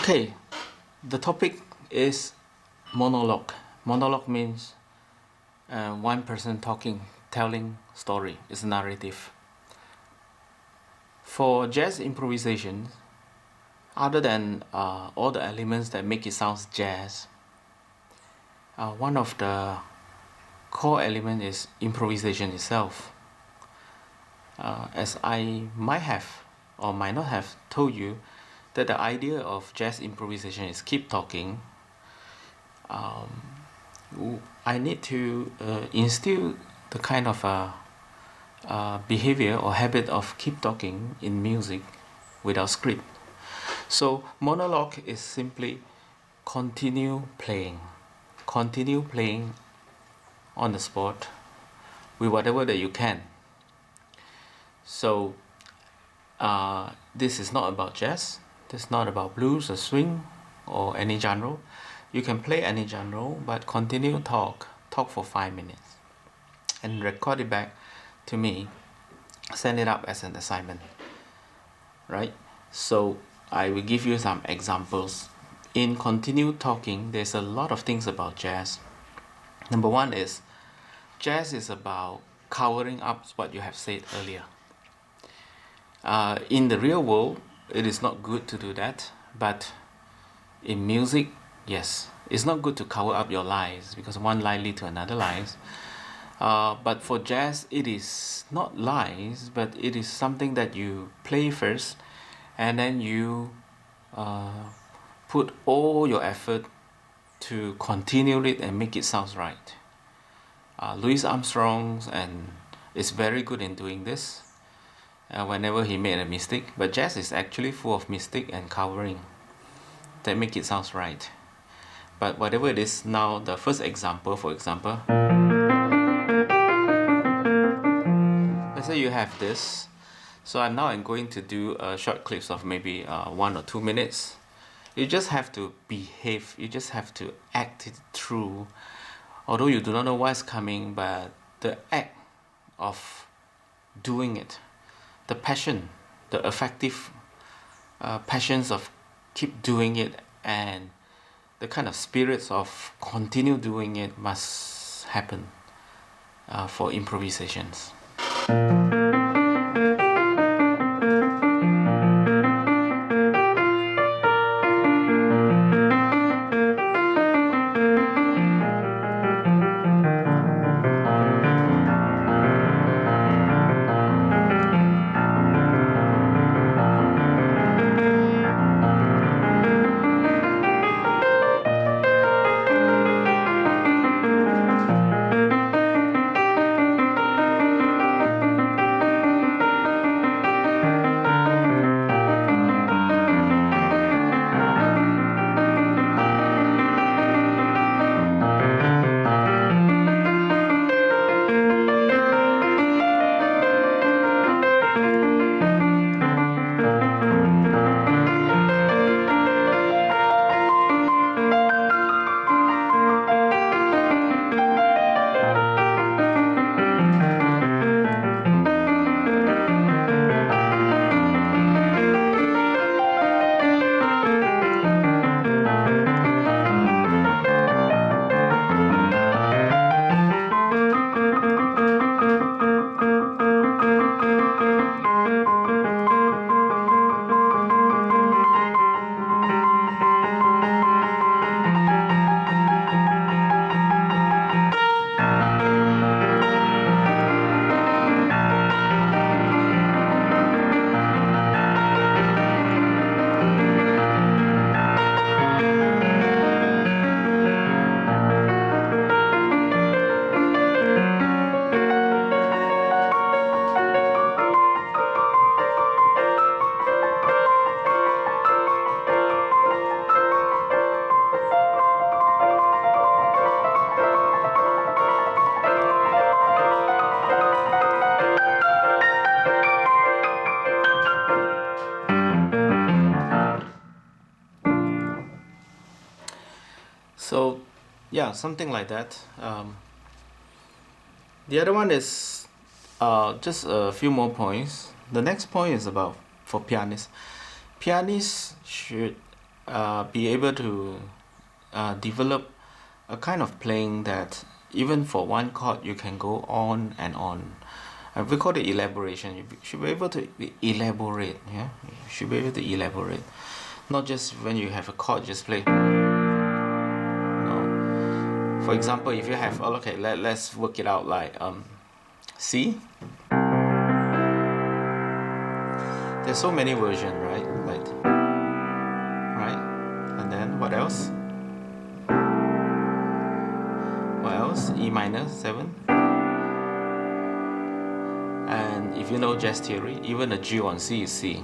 Okay, the topic is monologue. Monologue means one person talking, telling story. It's a narrative. For jazz improvisation, other than all the elements that make it sound jazz, one of the core element is improvisation itself. As I might have or might not have told you, that the idea of jazz improvisation is keep talking. I need to instill the kind of behavior or habit of keep talking in music without script. So monologue is simply continue playing on the spot with whatever that you can. So this is not about jazz, this is not about blues or swing or any genre. You can play any genre, but continue talk for 5 minutes and record it back to me, send it up as an assignment, right? So I will give you some examples. In continue talking, there's a lot of things about jazz. Number one is jazz is about covering up what you have said earlier. In the real world, it is not good to do that, but in music, yes, it's not good to cover up your lies because one lie leads to another lies. But for jazz, it is not lies, but it is something that you play first, and then you put all your effort to continue it and make it sound right. Louis Armstrong is very good in doing this. Whenever he made a mistake, but jazz is actually full of mistake and covering that make it sounds right. But whatever it is, now the first example, for example, let's say you have this. So I'm going to do short clips of maybe 1 or 2 minutes. You just have to behave, you just have to act it through. Although you do not know what's coming, but the act of doing it, the passion, the effective passions of keep doing it, and the kind of spirits of continue doing it must happen for improvisations. So yeah, something like that. The other one is just a few more points. The next point is about for pianists. Pianists should be able to develop a kind of playing that even for one chord you can go on and on. We call it elaboration. You should be able to elaborate. Yeah, you should be able to elaborate, not just when you have a chord just play. No. For example, if you have, okay, let's work it out like C. There's so many versions, right? Like, right? And then what else? What else? E minor 7. And if you know jazz theory, even a G on C is C.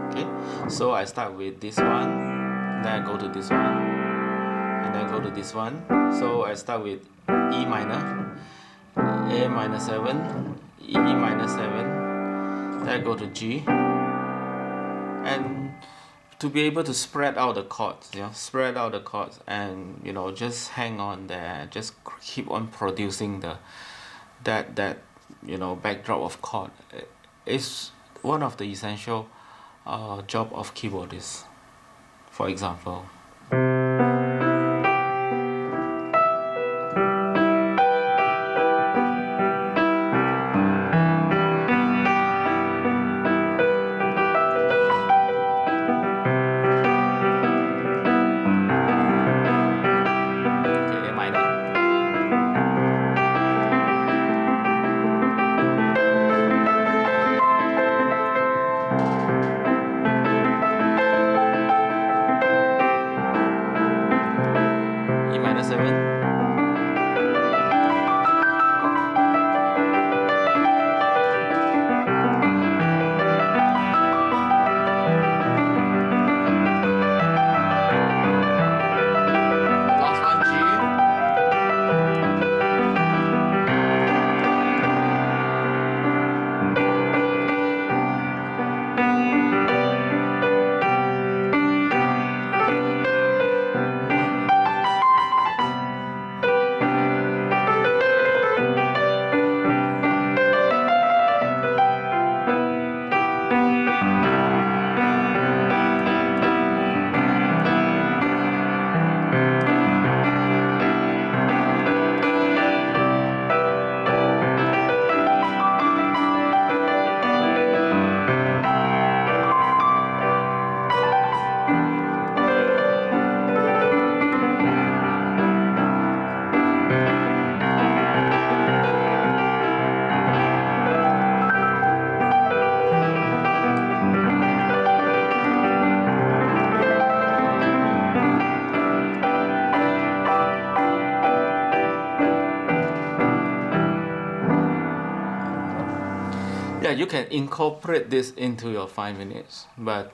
Okay, so I start with this one, then I go to this one, and then go to this one. So I start with E minor, A minor 7, E minor 7, then I go to G, and to be able to spread out the chords, spread out the chords, and just hang on there, just keep on producing that backdrop of chord is one of the essential job of keyboardists. For example, you can incorporate this into your 5 minutes, but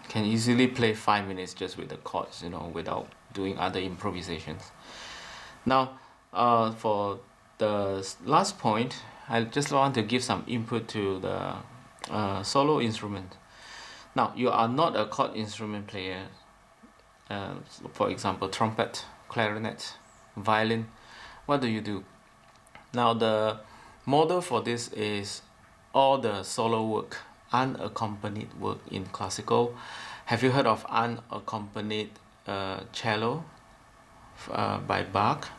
can easily play 5 minutes just with the chords, without doing other improvisations. Now, for the last point, I just want to give some input to the solo instrument. Now, you are not a chord instrument player. For example, trumpet, clarinet, violin. What do? Now, the model for this is all the solo work, unaccompanied work in classical. Have you heard of unaccompanied cello by Bach?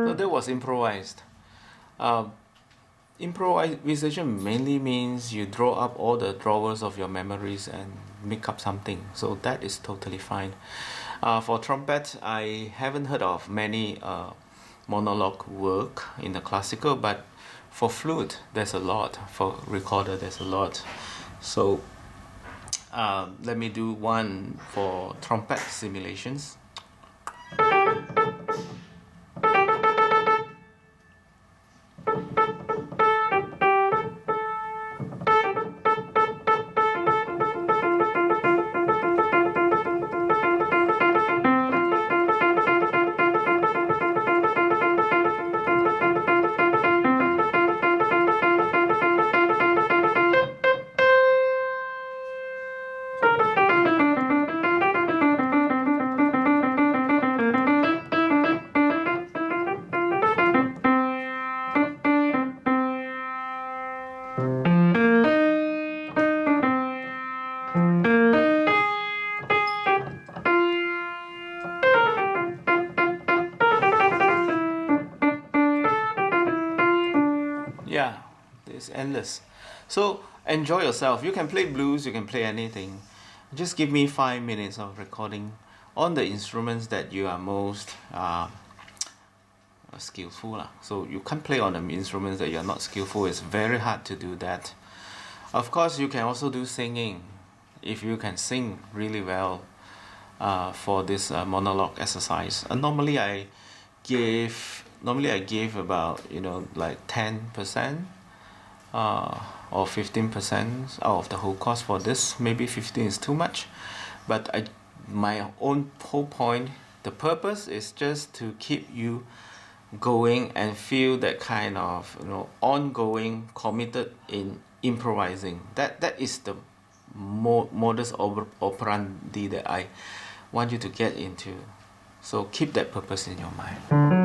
So that was improvised. Improvisation mainly means you draw up all the drawers of your memories and make up something. So that is totally fine. For trumpet, I haven't heard of many monologue work in the classical, but for flute, there's a lot. For recorder, there's a lot. So let me do one for trumpet simulations. Yeah, it's endless. So enjoy yourself. You can play blues, you can play anything. Just give me 5 minutes of recording on the instruments that you are most skillful lah. So you can't play on the instruments that you're not skillful. It's very hard to do that. Of course, you can also do singing. If you can sing really well for this monologue exercise. Normally I give about like 10% or 15% out of the whole cost for this. Maybe 15 is too much, but my own whole point, the purpose is just to keep you going and feel that kind of ongoing committed in improvising. That is the modus operandi that I want you to get into. So keep that purpose in your mind.